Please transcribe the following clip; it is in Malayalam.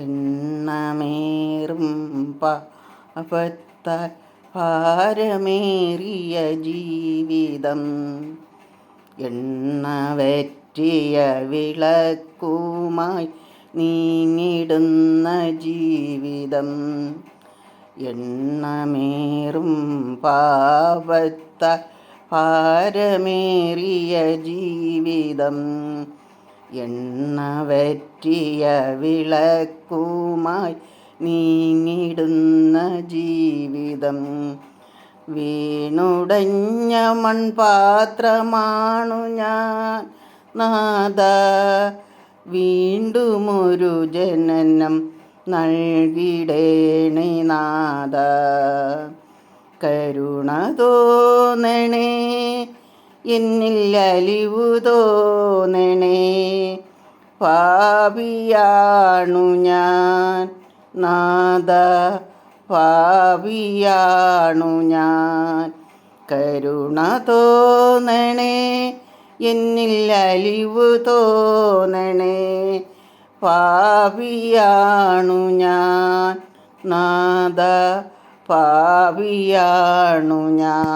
എണ്ണമേറും പാപത്താൽ ഭാരമേറിയ ജീവിതം, എണ്ണവറ്റിയ വിളക്കുമായി നീങ്ങിടുന്ന ജീവിതം. എണ്ണമേറും പാപത്താൽ ഭാരമേറിയ ജീവിതം, എണ്ണവറ്റിയ വിളക്കുമായി നീങ്ങിടുന്ന ജീവിതം. വീണുടഞ്ഞ മൺപാത്രമാണു ഞാൻ നാഥാ, വീണ്ടുമൊരു ജനനം നൽകിടേണേ നാഥാ. കരുണ തോന്നണേ, എന്നിൽ അലിവു തോന്നണേ, പാപിയാണു ഞാൻ നാഥാ, പാപിയാണു ഞാൻ. കരുണ തോന്നണേ, എന്നിൽ അലിവു തോന്നണേ, പാപിയാണു ഞാൻ നാഥാ, പാപിയാണു ഞാൻ.